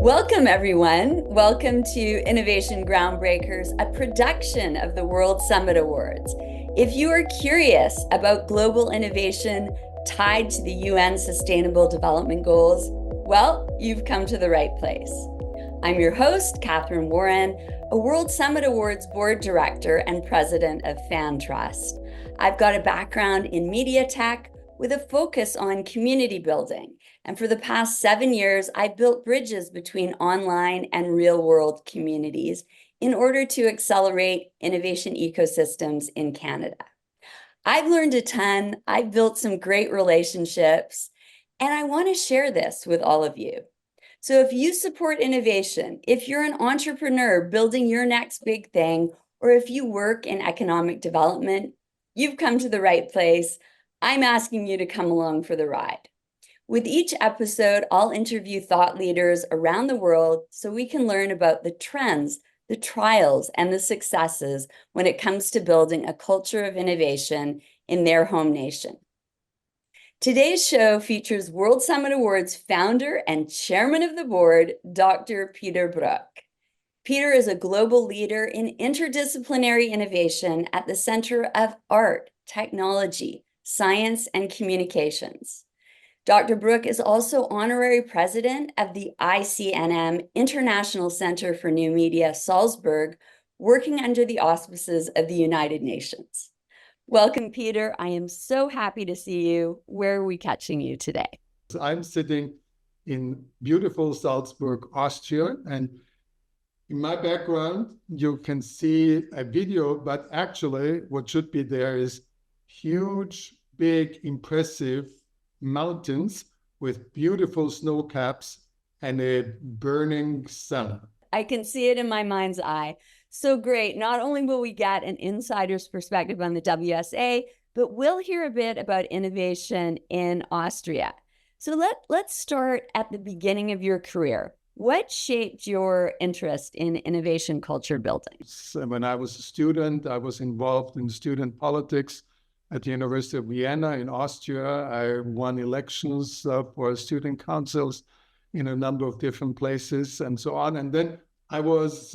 Welcome, everyone. Welcome to Innovation Groundbreakers, a production of the World Summit Awards. If you are curious about global innovation tied to the UN Sustainable Development Goals, well, you've come to the right place. I'm your host, Catherine Warren, a World Summit Awards board director and president of Fan Trust. I've got a background in media tech with a focus on community building. And for the past 7 years, I've built bridges between online and real-world communities in order to accelerate innovation ecosystems in Canada. I've learned a ton, I've built some great relationships, and I want to share this with all of you. So if you support innovation, if you're an entrepreneur building your next big thing, or if you work in economic development, you've come to the right place. I'm asking you to come along for the ride. With each episode, I'll interview thought leaders around the world so we can learn about the trends, the trials, and the successes when it comes to building a culture of innovation in their home nation. Today's show features World Summit Awards founder and chairman of the board, Dr. Peter Bruck. Peter is a global leader in interdisciplinary innovation at the center of art, technology, science, and communications. Dr. Bruck is also honorary president of the ICNM International Center for New Media, Salzburg, working under the auspices of the United Nations. Welcome, Peter. I am so happy to see you. Where are we catching you today? I'm sitting in beautiful Salzburg, Austria, and in my background, you can see a video, but actually what should be there is huge, big, impressive mountains with beautiful snow caps and a burning sun. I can see it in my mind's eye. So great. Not only will we get an insider's perspective on the WSA, but we'll hear a bit about innovation in Austria. So let's start at the beginning of your career. What shaped your interest in innovation culture building? So when I was a student, I was involved in student politics at the University of Vienna in Austria. I won elections for student councils in a number of different places and so on. And then I was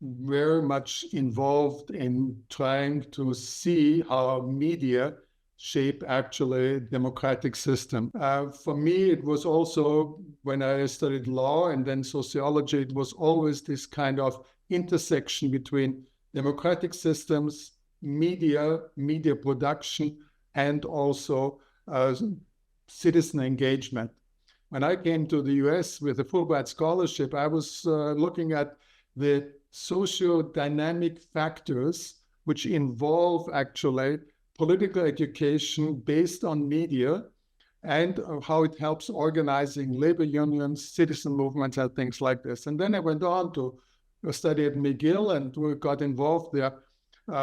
very much involved in trying to see how media shape actually democratic system. For me, it was also, when I studied law and then sociology, it was always this kind of intersection between democratic systems, media production, and also citizen engagement. When I came to the US with a Fulbright scholarship, I was looking at the socio-dynamic factors which involve actually political education based on media and how it helps organizing labor unions, citizen movements, and things like this. And then I went on to study at McGill and we got involved there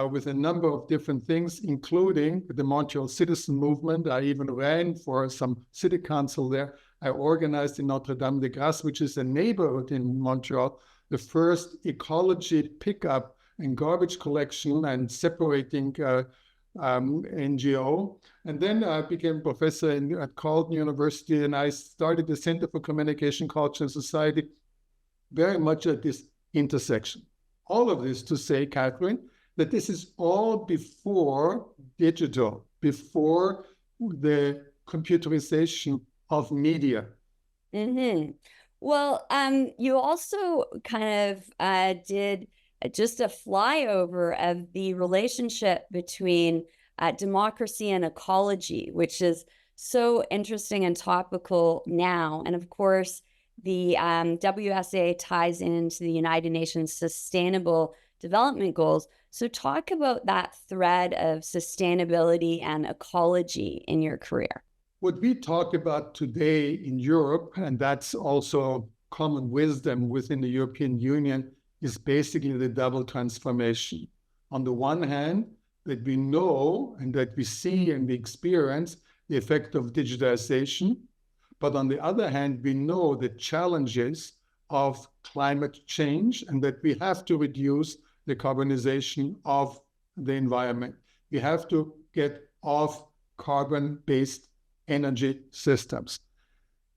with a number of different things, including the Montreal Citizen Movement. I even ran for some city council there. I organized in Notre-Dame-des-Grâces, which is a neighborhood in Montreal, the first ecology pickup and garbage collection and separating NGO. And then I became a professor at Carleton University, and I started the Center for Communication, Culture, and Society very much at this intersection. All of this to say, Catherine, that this is all before digital, before the computerization of media. Mm-hmm. Well, you also kind of did just a flyover of the relationship between democracy and ecology, which is so interesting and topical now. And of course, the WSA ties into the United Nations Sustainable Development Goals. So talk about that thread of sustainability and ecology in your career. What we talk about today in Europe, and that's also common wisdom within the European Union, is basically the double transformation. On the one hand, that we know and that we see and we experience the effect of digitization, but on the other hand, we know the challenges of climate change and that we have to reduce the carbonization of the environment. We have to get off carbon-based energy systems.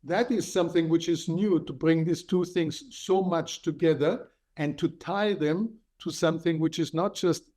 That is something which is new, to bring these two things so much together and to tie them to something which is not just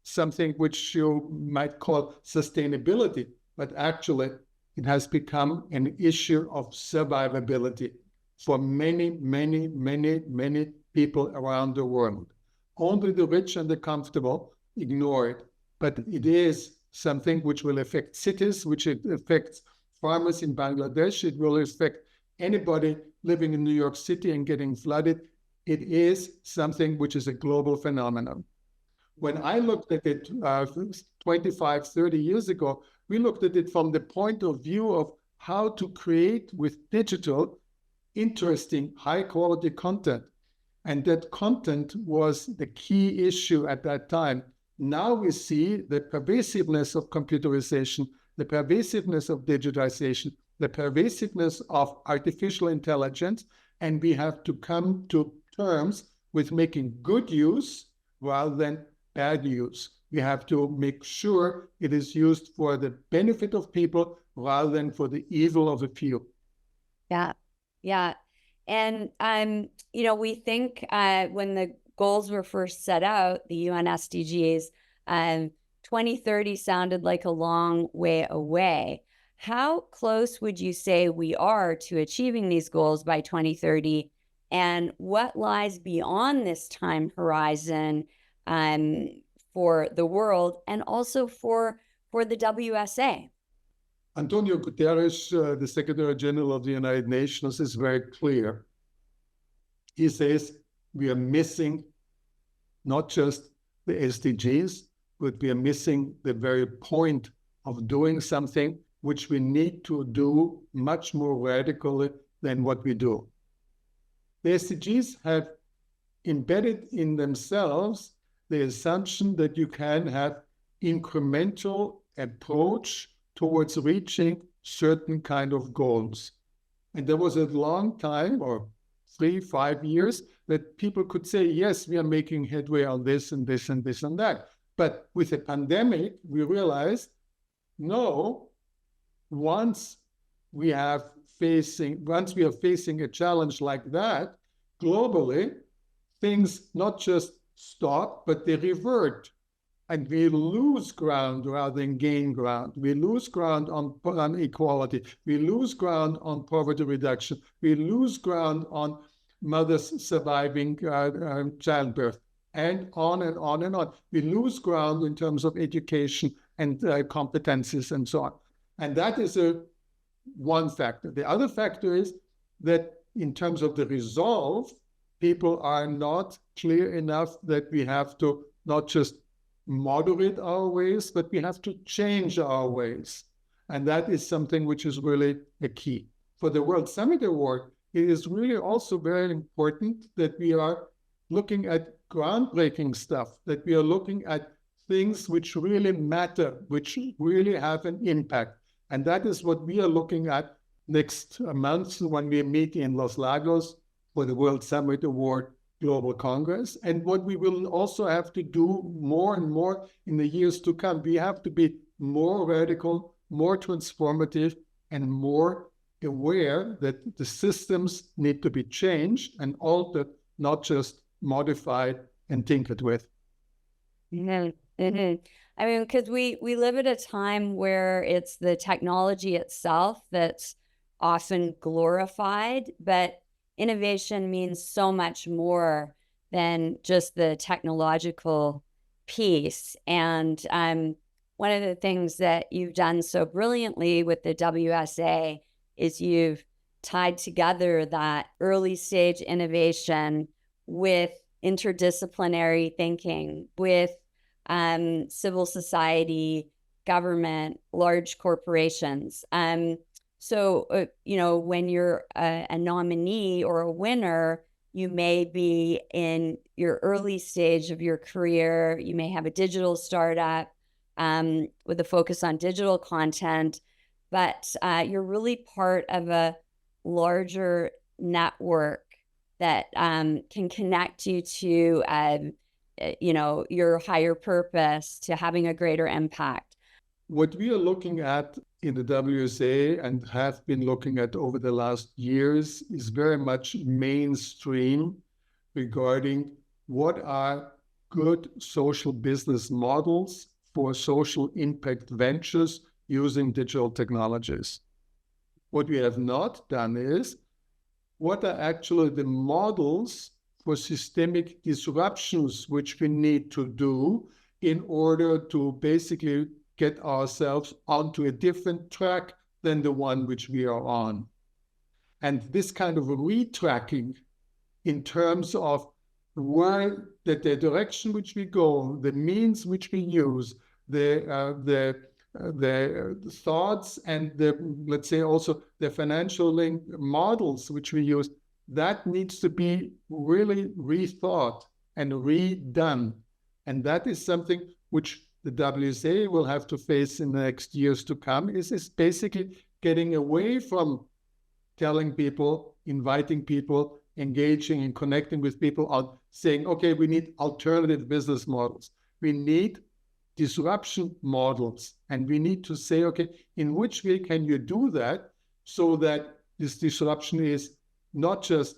something which you might call sustainability, but actually it has become an issue of survivability for many, many, many, many people around the world. Only the rich and the comfortable ignore it, but it is something which will affect cities, which it affects farmers in Bangladesh. It will affect anybody living in New York City and getting flooded. It is something which is a global phenomenon. When I looked at it 25, 30 years ago, we looked at it from the point of view of how to create with digital interesting, high-quality content. And that content was the key issue at that time. Now we see the pervasiveness of computerization, the pervasiveness of digitization, the pervasiveness of artificial intelligence, and we have to come to terms with making good use rather than bad use. We have to make sure it is used for the benefit of people rather than for the evil of a few. Yeah, yeah. And, we think when the goals were first set out, the UN SDGs, 2030 sounded like a long way away. How close would you say we are to achieving these goals by 2030? And what lies beyond this time horizon for the world and also for the WSA? Antonio Guterres, the Secretary General of the United Nations, is very clear. He says we are missing not just the SDGs, but we are missing the very point of doing something which we need to do much more radically than what we do. The SDGs have embedded in themselves the assumption that you can have incremental approach towards reaching certain kind of goals. And there was a long time, or 3-5 years, that people could say, yes, we are making headway on this and this and this and that. But with the pandemic, we realized, no, once we are facing a challenge like that, globally, things not just stop, but they revert. And we lose ground rather than gain ground. We lose ground on equality. We lose ground on poverty reduction. We lose ground on mothers surviving childbirth, and on and on and on. We lose ground in terms of education and competencies and so on. And that is one factor. The other factor is that in terms of the resolve, people are not clear enough that we have to not just moderate our ways, but we have to change our ways. And that is something which is really a key. For the World Summit Award, it is really also very important that we are looking at groundbreaking stuff, that we are looking at things which really matter, which really have an impact. And that is what we are looking at next month when we meet in Los Lagos for the World Summit Award Global Congress, and what we will also have to do more and more in the years to come. We have to be more radical, more transformative, and more aware that the systems need to be changed and altered, not just modified and tinkered with. Mm-hmm. Mm-hmm. I mean, because we live at a time where it's the technology itself that's often glorified, but innovation means so much more than just the technological piece. And one of the things that you've done so brilliantly with the WSA is you've tied together that early stage innovation with interdisciplinary thinking, with civil society, government, large corporations. So, when you're a nominee or a winner, you may be in your early stage of your career. You may have a digital startup with a focus on digital content, but you're really part of a larger network that can connect you to, your higher purpose, to having a greater impact. What we are looking at in the WSA and have been looking at over the last years is very much mainstream regarding what are good social business models for social impact ventures using digital technologies. What we have not done is what are actually the models for systemic disruptions which we need to do in order to basically get ourselves onto a different track than the one which we are on. And this kind of retracking in terms of where the direction which we go, the means which we use, the thoughts and let's say also the financial link models which we use, that needs to be really rethought and redone. And that is something which the WSA will have to face in the next years to come, is basically getting away from telling people, inviting people, engaging and connecting with people on saying, okay, we need alternative business models. We need disruption models. And we need to say, okay, in which way can you do that so that this disruption is not just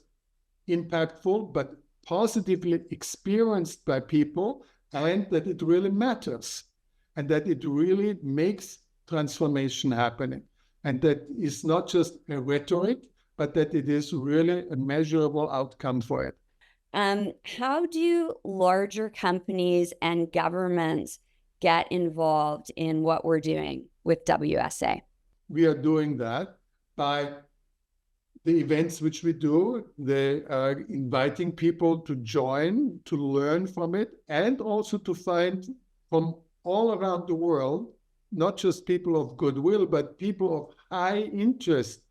impactful, but positively experienced by people, and that it really matters, and that it really makes transformation happening. And that is not just a rhetoric, but that it is really a measurable outcome for it. How do larger companies and governments get involved in what we're doing with WSA? We are doing that by the events which we do, inviting people to join, to learn from it, and also to find from all around the world, not just people of goodwill, but people of high interest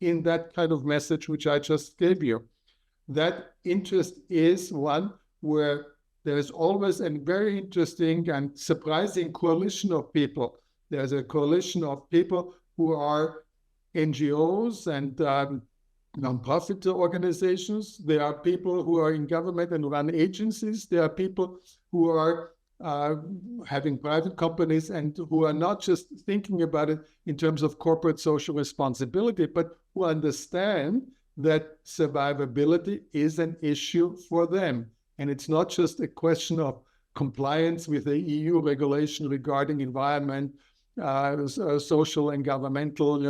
in that kind of message which I just gave you. That interest is one where there is always a very interesting and surprising coalition of people. There's a coalition of people who are NGOs and non-profit organizations. There are people who are in government and run agencies. There are people who are having private companies and who are not just thinking about it in terms of corporate social responsibility, but who understand that survivability is an issue for them. And it's not just a question of compliance with the EU regulation regarding environment, social and governmental,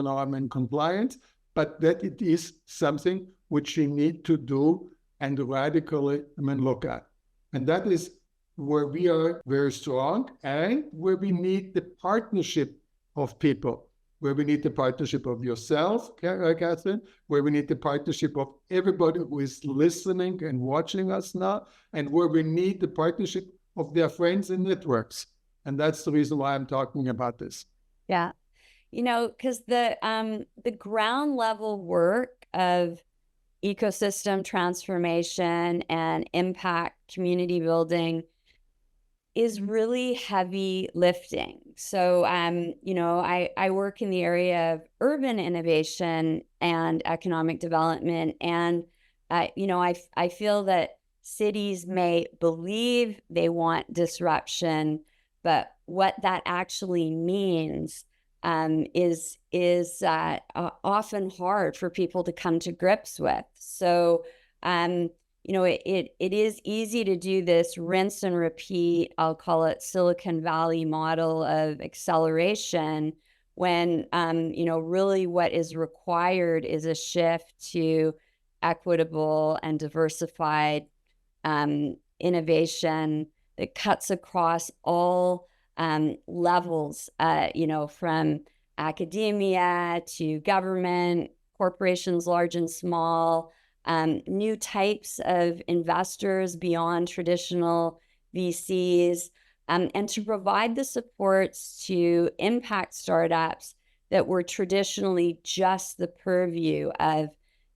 compliance, but that it is something which we need to do and radically look at. And that is where we are very strong and where we need the partnership of people, where we need the partnership of yourself, Catherine, where we need the partnership of everybody who is listening and watching us now, and where we need the partnership of their friends and networks. And that's the reason why I'm talking about this. Yeah. Because the ground level work of ecosystem transformation and impact community building is really heavy lifting. So, I work in the area of urban innovation and economic development. And, I feel that cities may believe they want disruption, but what that actually means is often hard for people to come to grips with. So, it is easy to do this rinse and repeat, I'll call it Silicon Valley model of acceleration, when, really what is required is a shift to equitable and diversified innovation that cuts across all levels, from academia to government, corporations large and small, new types of investors beyond traditional VCs, and to provide the supports to impact startups that were traditionally just the purview of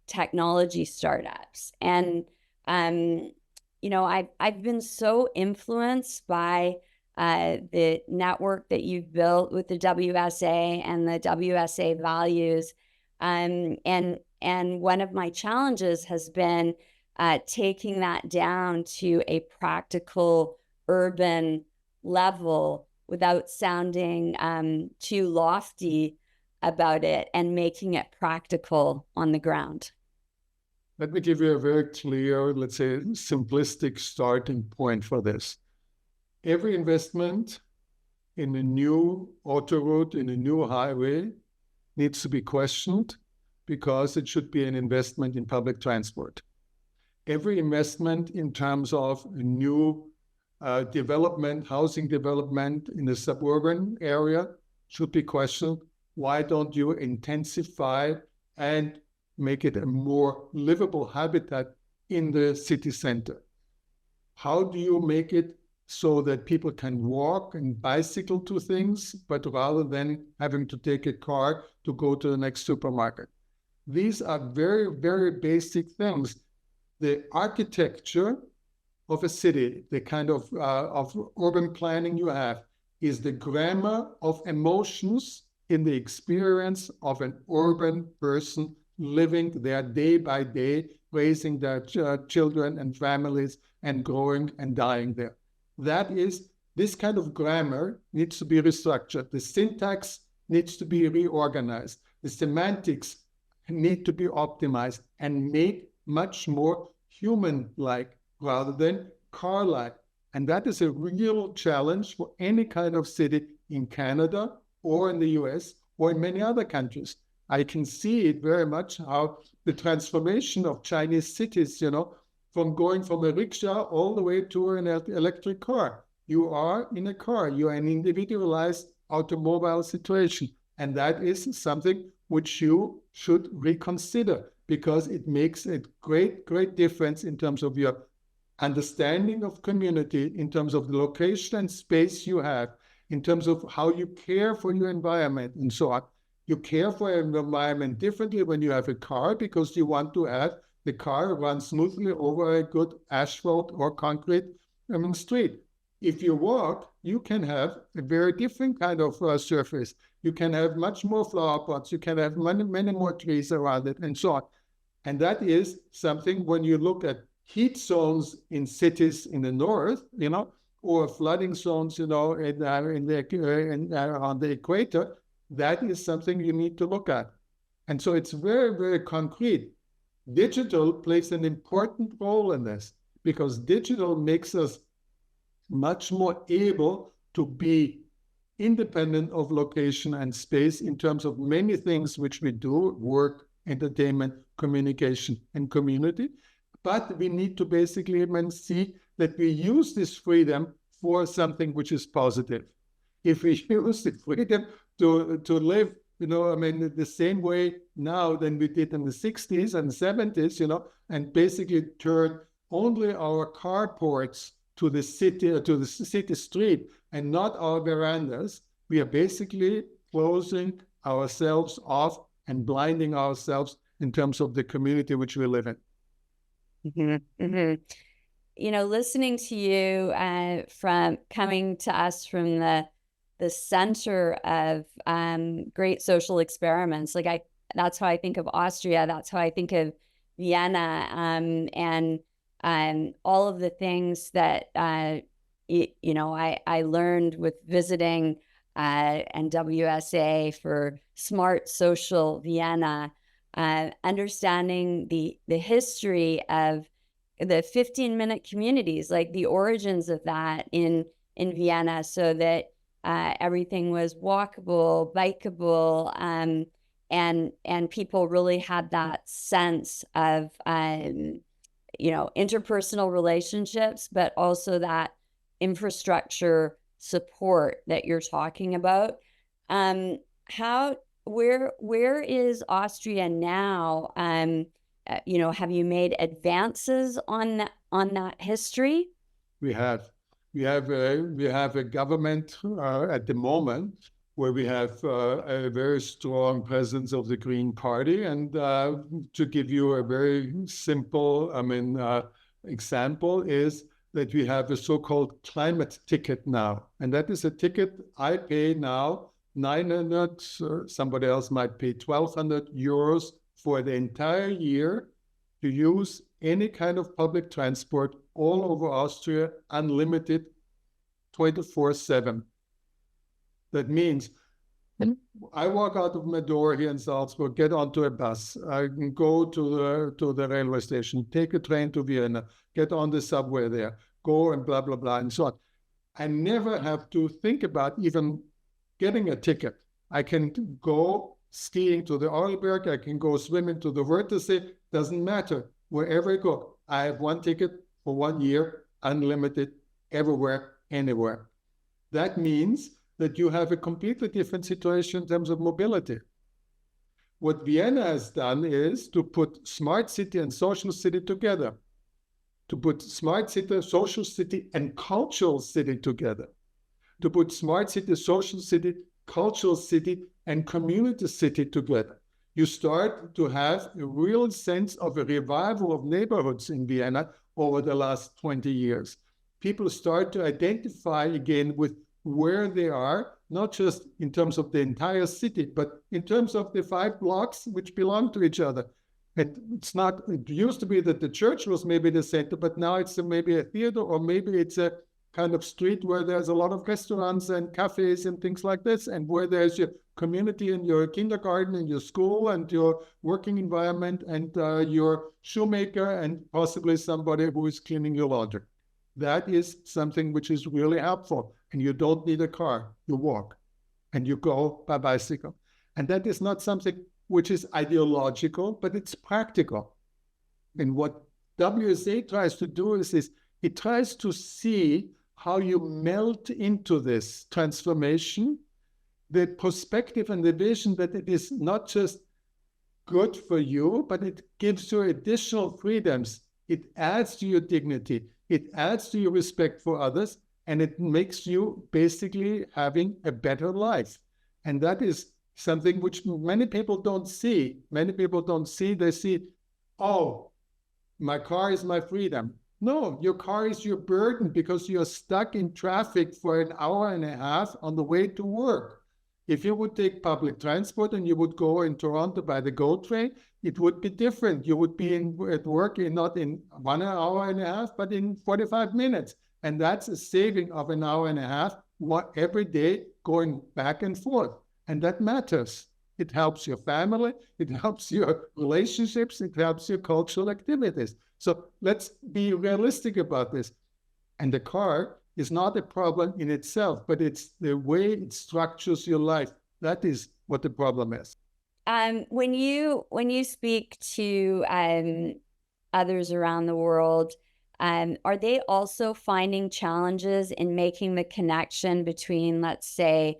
technology startups. And, I've been so influenced by the network that you've built with the WSA and the WSA values. And one of my challenges has been taking that down to a practical urban level without sounding too lofty, about it and making it practical on the ground? Let me give you a very clear, let's say, simplistic starting point for this. Every investment in a new autoroute, in a new highway, needs to be questioned because it should be an investment in public transport. Every investment in terms of a new development, housing development in the suburban area should be questioned. Why don't you intensify and make it a more livable habitat in the city center? How do you make it so that people can walk and bicycle to things, but rather than having to take a car to go to the next supermarket? These are very, very basic things. The architecture of a city, the kind of urban planning you have, is the grammar of emotions in the experience of an urban person living there day by day, raising their children and families and growing and dying there. That is, this kind of grammar needs to be restructured. The syntax needs to be reorganized. The semantics need to be optimized and made much more human-like rather than car-like. And that is a real challenge for any kind of city in Canada or in the US or in many other countries. I can see it very much how the transformation of Chinese cities, from going from a rickshaw all the way to an electric car. You are in a car. You are an individualized automobile situation. And that is something which you should reconsider because it makes a great, great difference in terms of your understanding of community, in terms of the location and space you have, in terms of how you care for your environment and so on. You care for your environment differently when you have a car because you want to have the car run smoothly over a good asphalt or concrete street. If you walk, you can have a very different kind of surface. You can have much more flower pots. You can have many, many more trees around it and so on. And that is something when you look at heat zones in cities in the north, or flooding zones, on the equator, that is something you need to look at. And so it's very, very concrete. Digital plays an important role in this because digital makes us much more able to be independent of location and space in terms of many things which we do, work, entertainment, communication, and community. But we need to basically see that we use this freedom for something which is positive. If we use the freedom to live, the same way now than we did in the 60s and 70s, and basically turn only our carports to the city street and not our verandas, we are basically closing ourselves off and blinding ourselves in terms of the community which we live in. Mm-hmm. Mm-hmm. Listening to you from coming to us from the center of great social experiments, that's how I think of Austria. That's how I think of Vienna, and all of the things that I learned with visiting and WSA for Smart Social Vienna, understanding the history of the 15-minute communities, like the origins of that in Vienna, so that everything was walkable, bikeable, and people really had that sense of interpersonal relationships, but also that infrastructure support that you're talking about. Where is Austria now? Have you made advances on that history? We have a government at the moment where we have a very strong presence of the Green Party. And to give you a very simple, example is that we have a so-called climate ticket now. And that is a ticket I pay now 900, somebody else might pay 1,200 euros for the entire year to use any kind of public transport all over Austria, unlimited, 24/7. That means I walk out of my door here in Salzburg, get onto a bus, I can go to the railway station, take a train to Vienna, get on the subway there, go and blah, blah, blah, and so on. I never have to think about even getting a ticket. I can go skiing to the Arlberg, I can go swimming to the Wörthersee, doesn't matter. Wherever I go, I have one ticket for 1 year, unlimited, everywhere, anywhere. That means that you have a completely different situation in terms of mobility. What Vienna has done is to put smart city and social city together, to put smart city, social city, and cultural city together, to put smart city, social city, cultural city, and community city together. You start to have a real sense of a revival of neighborhoods in Vienna over the last 20 years. People start to identify again with where they are, not just in terms of the entire city, but in terms of the 5 blocks which belong to each other. And it's not, it used to be that the church was maybe the center, but now it's maybe a theater, or maybe it's a kind of street where there's a lot of restaurants and cafes and things like this, and where there's your community and your kindergarten and your school and your working environment and your shoemaker and possibly somebody who is cleaning your laundry. That is something which is really helpful. And you don't need a car, you walk and you go by bicycle. And that is not something which is ideological, but it's practical. And what WSA tries to do is it tries to see how you melt into this transformation, the perspective and the vision that it is not just good for you, but it gives you additional freedoms. It adds to your dignity. It adds to your respect for others, and it makes you basically having a better life. And that is something which many people don't see. Many people don't see. They see, oh, my car is my freedom. No, your car is your burden because you're stuck in traffic for an hour and a half on the way to work. If you would take public transport and you would go in Toronto by the GO train, it would be different. You would be at work not in 1 hour and a half, but in 45 minutes. And that's a saving of an hour and a half every day going back and forth. And that matters. It helps your family. It helps your relationships. It helps your cultural activities. So let's be realistic about this. And the car is not a problem in itself, but it's the way it structures your life. That is what the problem is. When you speak to others around the world, are they also finding challenges in making the connection between, let's say,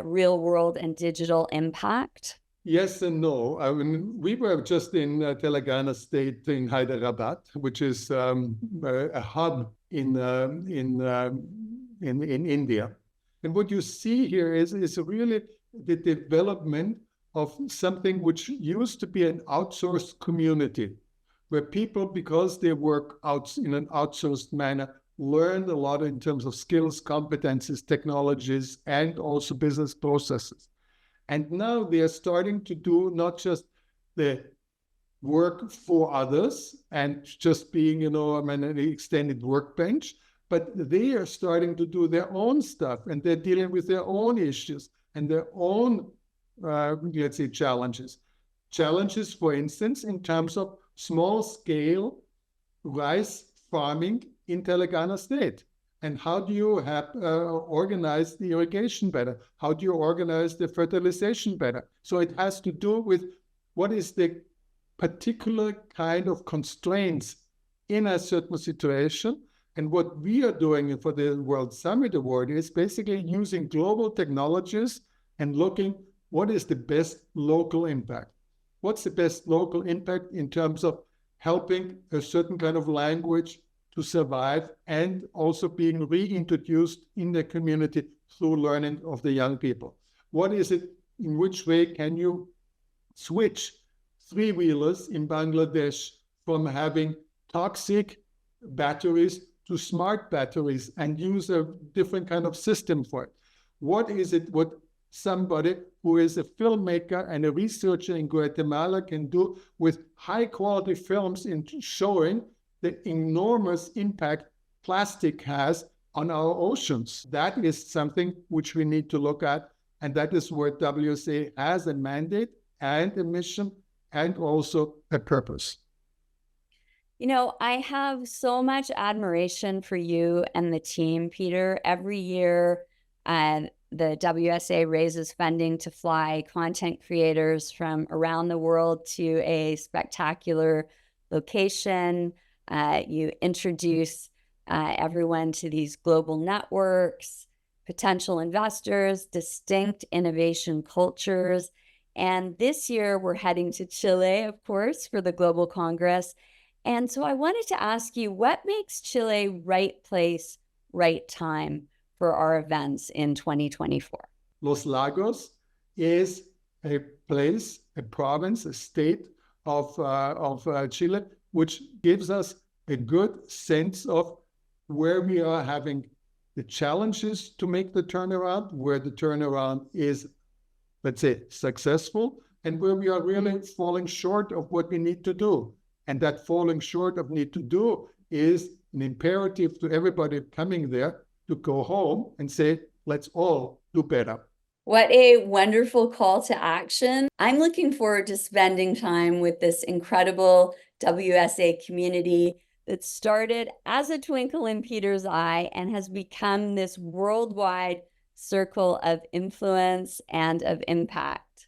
real world and digital impact? Yes and no. I mean, we were just in Telangana state in Hyderabad, which is a hub in India. And what you see here is really the development of something which used to be an outsourced community, where people, because they work out in an outsourced manner, learn a lot in terms of skills, competencies, technologies, and also business processes. And now they are starting to do not just the work for others and just being, an extended workbench, but they are starting to do their own stuff, and they're dealing with their own issues and their own, let's say, challenges. Challenges, for instance, in terms of small-scale rice farming in Telangana state. And how do you organize the irrigation better? How do you organize the fertilization better? So it has to do with what is the particular kind of constraints in a certain situation. And what we are doing for the World Summit Award is basically using global technologies and looking what is the best local impact. What's the best local impact in terms of helping a certain kind of language to survive and also being reintroduced in the community through learning of the young people? What is it, in which way can you switch three-wheelers in Bangladesh from having toxic batteries to smart batteries and use a different kind of system for it? What is it what somebody who is a filmmaker and a researcher in Guatemala can do with high-quality films in showing the enormous impact plastic has on our oceans? That is something which we need to look at And that is where WSA has a mandate and a mission and also a purpose. You know, I have so much admiration for you and the team, Peter. Every year, the WSA raises funding to fly content creators from around the world to a spectacular location. You introduce everyone to these global networks, potential investors, distinct innovation cultures. And this year, we're heading to Chile, of course, for the Global Congress. And so I wanted to ask you, what makes Chile right place, right time for our events in 2024? Los Lagos is a place, a province, a state of Chile, which gives us a good sense of where we are having the challenges to make the turnaround, where the turnaround is, let's say, successful, and where we are really falling short of what we need to do. And that falling short of need to do is an imperative to everybody coming there to go home and say, let's all do better. What a wonderful call to action. I'm looking forward to spending time with this incredible WSA community that started as a twinkle in Peter's eye and has become this worldwide circle of influence and of impact.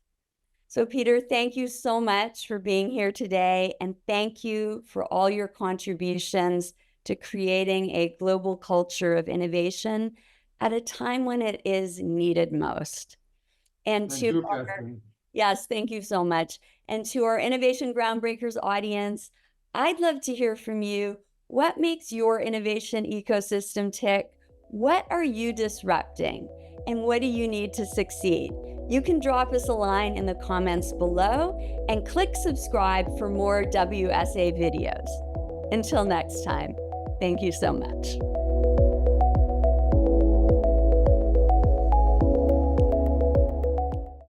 So Peter, thank you so much for being here today, and thank you for all your contributions to creating a global culture of innovation at a time when it is needed most. And yes, thank you so much. And to our Innovation Groundbreakers audience, I'd love to hear from you. What makes your innovation ecosystem tick? What are you disrupting? And what do you need to succeed? You can drop us a line in the comments below and click subscribe for more WSA videos. Until next time, thank you so much.